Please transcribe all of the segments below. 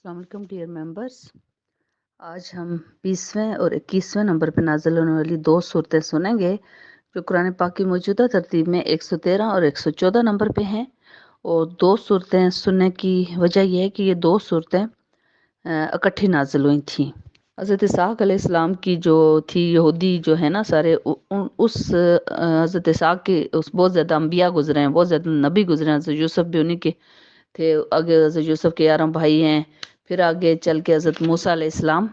अस्सलाम वालेकुम dear members. आज हम 20वें और 21वें नंबर पर नाज़िल होने वाली दो सूरतें सुनेंगे जो कुरान पाक की मौजूदा तरतीब में 113 और 114 नंबर पे हैं। और दो सूरतें सुनने की वजह यह है कि ये दो सूरतें इकट्ठी नाज़िल हुई थी। हज़रत इसहाक़ अलैहिस्सलाम की जो थी यहूदी जो है ना सारे उस हज़रत इसहाक़ के उस बहुत ज़्यादा अम्बिया गुजरे हैं, बहुत ज़्यादा नबी गुजरे हैं। हज़रत यूसुफ भी उन्हीं के थे। आगे हज़रत यूसुफ के 11 भाई हैं, फिर आगे चल के हज़रत मूसा अलैहिस्सलाम,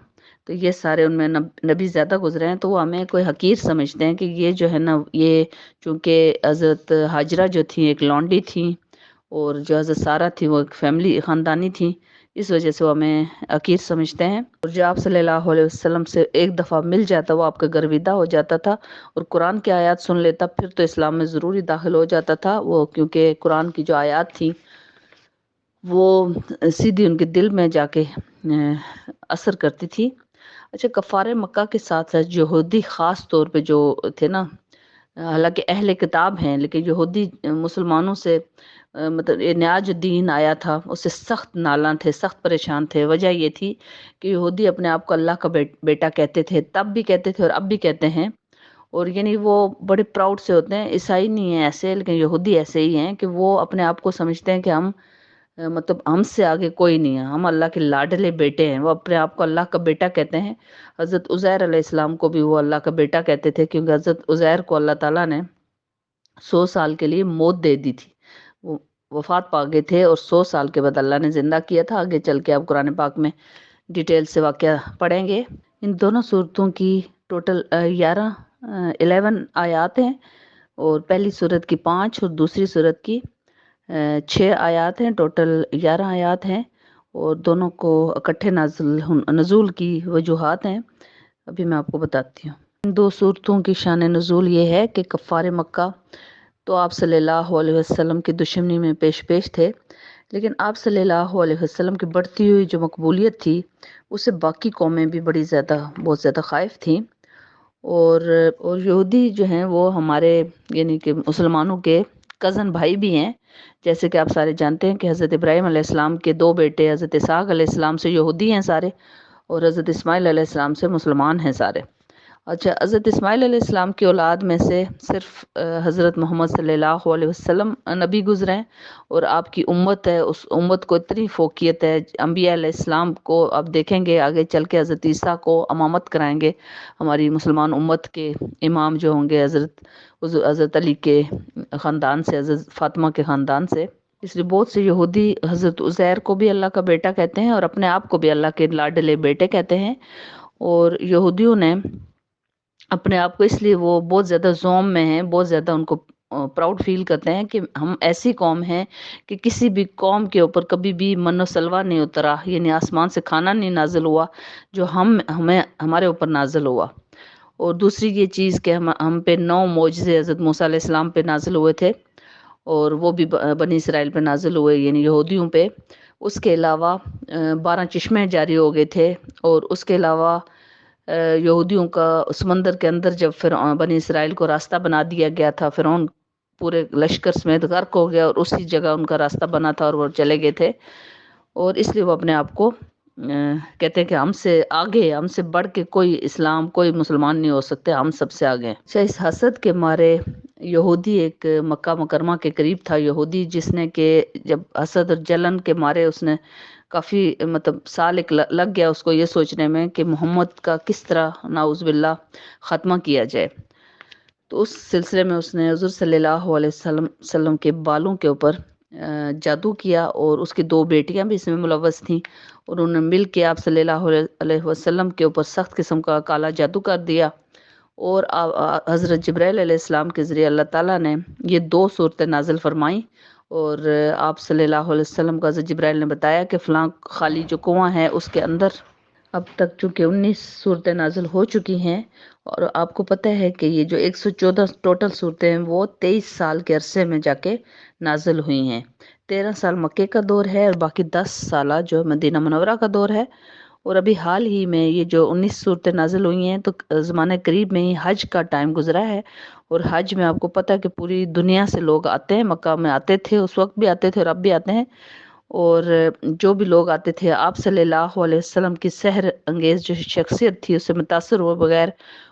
तो ये सारे उनमें नबी ज़्यादा गुजरे हैं। तो वो हमें कोई हकीर समझते हैं कि ये जो है ना ये चूँकि हज़रत हाजरा जो थी एक लौंडी थी और जो हज़रत सारा थी वो एक फैमिली ख़ानदानी थी, इस वजह से वो हमें हकीर समझते हैं। और जो आप सल्लल्लाहु अलैहि वसल्लम से एक दफ़ा मिल जाता वो आपका गर्विदा हो जाता था और कुरान की आयत सुन लेता, फिर तो इस्लाम में ज़रूरी दाखिल हो जाता था वो, क्योंकि कुरान की जो आयत थी वो सीधी उनके दिल में जाके असर करती थी। अच्छा, कफ़ारे मक्का के साथ साथ यहूदी ख़ास तौर पे जो थे ना, हालांकि अहले किताब हैं लेकिन यहूदी मुसलमानों से मतलब ये नया जो दीन आया था उससे सख्त नाला थे, सख्त परेशान थे। वजह ये थी कि यहूदी अपने आप को अल्लाह का बेटा कहते थे, तब भी कहते थे और अब भी कहते हैं। और यानी वो बड़े प्राउड से होते हैं। ईसाई नहीं है ऐसे, लेकिन यहूदी ऐसे ही हैं कि वो अपने आप को समझते हैं कि हम मतलब हमसे आगे कोई नहीं है, हम अल्लाह के लाडले बेटे हैं। वो अपने आप को अल्लाह का बेटा कहते हैं। हज़रत उज़ैर अलैहिस्सलाम को भी वो अल्लाह का बेटा कहते थे, क्योंकि हज़रत उज़ैर को अल्लाह ताला ने 100 साल के लिए मौत दे दी थी। वो वफात पा गए थे और 100 साल के बाद अल्लाह ने ज़िंदा किया था। आगे चल के आप कुरान पाक में डिटेल से वाक़या पढ़ेंगे। इन दोनों सूरतों की टोटल 11 आयात हैं और पहली सूरत की 5 और दूसरी सूरत की 6 आयात हैं। टोटल 11 आयात हैं और दोनों को इकट्ठे नज़ूल की वजूहात हैं, अभी मैं आपको बताती हूँ। इन दो सूरतों की शान नज़ूल ये है कि कफ़ार मक्का तो आप सल्लल्लाहु अलैहि वसल्लम की दुश्मनी में पेश थे, लेकिन आप सल्लल्लाहु अलैहि वसल्लम की बढ़ती हुई जो मकबूलियत थी उससे बाकी कौमें भी बहुत ज़्यादा ख़ाइफ़ थीं। और यहूदी जो हैं वो हमारे यानी कि मुसलमानों के कज़न भाई भी हैं। जैसे कि आप सारे जानते हैं कि हज़रत इब्राहीम अलैहिस्सलाम के 2 बेटे हज़रत इसहाक़ अलैहिस्सलाम से यहूदी हैं सारे, और हज़रत इस्माइल अलैहिस्सलाम से मुसलमान हैं सारे। अच्छा, हज़रत इस्माइल अलैहिस्सलाम की औलाद में से सिर्फ हज़रत मोहम्मद सल्लल्लाहु अलैहि वसल्लम नबी गुज़रे हैं और आपकी उम्मत है, उस उम्मत को इतनी फ़ोक़ियत है। अंबिया अलैहिस्सलाम को अब देखेंगे आगे चल के, हज़रत ईसा को इमामत कराएंगे हमारी मुसलमान उम्मत के इमाम जो होंगे हज़रत अली के ख़ानदान से, हज़रत फ़ातिमा के ख़ानदान से। इसलिए बहुत से यहूदी हज़रत उज़ैर को भी अल्लाह का बेटा कहते हैं और अपने आप को भी अल्लाह के लाडले बेटे कहते हैं। और यहूदियों ने अपने आप को इसलिए वो बहुत ज़्यादा ज़ोम में हैं, बहुत ज़्यादा उनको प्राउड फील करते हैं कि हम ऐसी कौम हैं कि किसी भी कौम के ऊपर कभी भी मन्नो सलवा नहीं उतरा, यानी आसमान से खाना नहीं नाजिल हुआ जो हमें हमारे ऊपर नाजिल हुआ। और दूसरी ये चीज़ कि हम पे 9 मौजज़े हज़रत मूसा अलैहिस्सलाम पे नाजिल हुए थे और वो भी बनी इसराइल पे नाजिल हुए, यानी यहूदियों पे। उसके अलावा 12 चश्मे जारी हो गए थे। और उसके अलावा यहूदियों का समंदर के अंदर जब फिर बनी इसराइल को रास्ता बना दिया गया था, फिरौन पूरे लश्कर समेत गर्क हो गया और उसी जगह उनका रास्ता बना था और वो चले गए थे। और इसलिए वो अपने आप को कहते हैं कि हमसे आगे, हमसे बढ़ के कोई इस्लाम, कोई मुसलमान नहीं हो सकते, हम सबसे आगे हैं। अच्छा, इस हसद के मारे यहूदी एक मक्का मुकरमा के करीब था यहूदी, जिसने के जब हसद और जलन के मारे उसने काफ़ी मतलब साल एक लग गया उसको ये सोचने में कि मोहम्मद का किस तरह नाउज़ बिल्लाह ख़त्मा किया जाए। तो उस सिलसिले में उसने हुज़ूर सल्लल्लाहु अलैहि वसल्लम के बालों के ऊपर जादू किया और उसकी 2 बेटियां भी इसमें मुलव्वस थीं और उन्होंने मिल के आप सल्लल्लाहु अलैहि वसल्लम के ऊपर सख्त किस्म का काला जादू कर दिया। और हज़रत जिब्राइल अलैहिस्सलाम के ज़रिए अल्लाह ताला ने ये 2 सूरतें नाज़िल फरमाई। और आप सल्लल्लाहु अलैहि वसल्लम को हज़रत जिब्राइल ने बताया कि फ़लाँ खाली जो कुआँ है उसके अंदर अब तक चूँकि 19 सूरतें नाज़िल हो चुकी हैं। और आपको पता है कि ये जो 114 टोटल सूरतें हैं वो 23 साल के अरसे में जाके नाज़िल हुई हैं। 13 साल मक्के का दौर है और बाकी 10 साला जो मदीना मुनव्वरा का दौर है। और अभी हाल ही में ये जो 19 सूरतें नाज़िल हुई हैं तो ज़माने करीब में ही हज का टाइम गुजरा है। और हज में आपको पता है कि पूरी दुनिया से लोग आते हैं, मक्का में आते थे, उस वक्त भी आते थे और अब भी आते हैं। اور جو بھی لوگ آتے تھے آپ صلی اللہ علیہ وسلم کی سحر انگیز جو شخصیت تھی اس سے متاثر ہوئے بغیر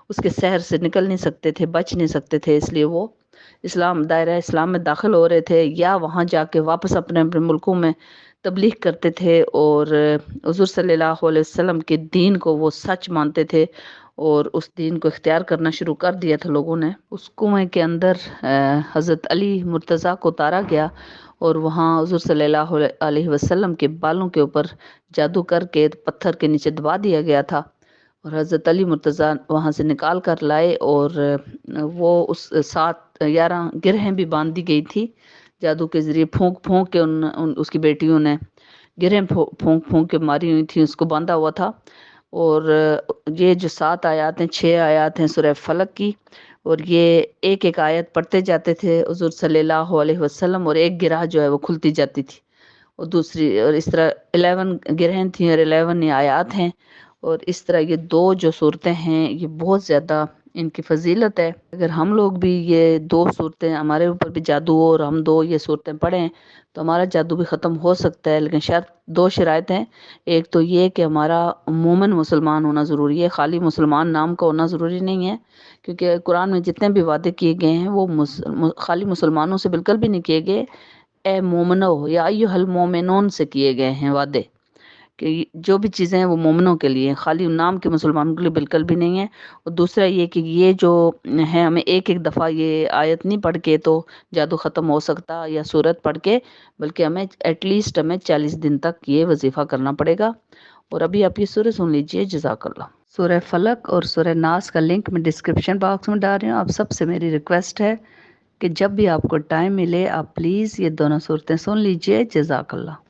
اس کے سحر سے نکل نہیں سکتے تھے، بچ نہیں سکتے تھے، اس لیے وہ دائرہ اسلام میں داخل ہو رہے تھے یا وہاں جا کے واپس اپنے اپنے ملکوں میں تبلیغ کرتے تھے، اور حضور صلی اللہ علیہ وسلم کے دین کو وہ سچ مانتے تھے اور اس دین کو اختیار کرنا شروع کر دیا تھا لوگوں نے۔ اس کنویں کے اندر حضرت علی مرتضیٰ کو اتارا گیا اور وہاں حضور صلی اللہ علیہ وسلم کے بالوں کے اوپر جادو کر کے پتھر کے نیچے دبا دیا گیا تھا، اور حضرت علی مرتضیٰ وہاں سے نکال کر لائے، اور وہ اس 11 گرہیں بھی باندھ دی گئی تھی جادو کے ذریعے، پھونک پھونک کے اس کی بیٹیوں نے گرہیں پھونک پھونک کے ماری ہوئی تھی، اس کو باندھا ہوا تھا۔ اور یہ جو 7 آیات ہیں، 6 آیات ہیں سورہ فلق کی، اور یہ ایک ایک آیت پڑھتے جاتے تھے حضور صلی اللہ علیہ وسلم، اور ایک گرہ جو ہے وہ کھلتی جاتی تھی، اور دوسری، اور اس طرح 11 گرہیں تھیں اور 11 آیات ہیں، اور اس طرح یہ 2 جو صورتیں ہیں یہ بہت زیادہ ان کی فضیلت ہے۔ اگر ہم لوگ بھی یہ 2 صورتیں، ہمارے اوپر بھی جادو ہو اور ہم 2 یہ صورتیں پڑھیں تو ہمارا جادو بھی ختم ہو سکتا ہے، لیکن شرط 2 شرائط ہیں۔ ایک تو یہ کہ ہمارا مومن مسلمان ہونا ضروری ہے، خالی مسلمان نام کا ہونا ضروری نہیں ہے، کیونکہ قرآن میں جتنے بھی وعدے کیے گئے ہیں وہ خالی مسلمانوں سے بالکل بھی نہیں کیے گئے، اے مومنو یا ایھا المومنون سے کیے گئے ہیں وعدے، کہ جو بھی چیزیں ہیں وہ مومنوں کے لیے، خالی نام کے مسلمانوں کے لیے بالکل بھی نہیں ہے۔ اور دوسرا یہ کہ یہ جو ہے ہمیں ایک ایک دفعہ یہ آیت نہیں پڑھ کے تو جادو ختم ہو سکتا یا سورت پڑھ کے، بلکہ ہمیں ایٹ لیسٹ ہمیں 40 دن تک یہ وظیفہ کرنا پڑے گا۔ اور ابھی آپ یہ سورہ سن لیجئے، جزاک اللہ۔ سورہ فلق اور سورہ ناس کا لنک میں ڈسکرپشن باکس میں ڈال رہی ہوں۔ آپ سب سے میری ریکویسٹ ہے کہ جب بھی آپ کو ٹائم ملے آپ پلیز یہ دونوں صورتیں سن لیجئے، جزاک اللہ۔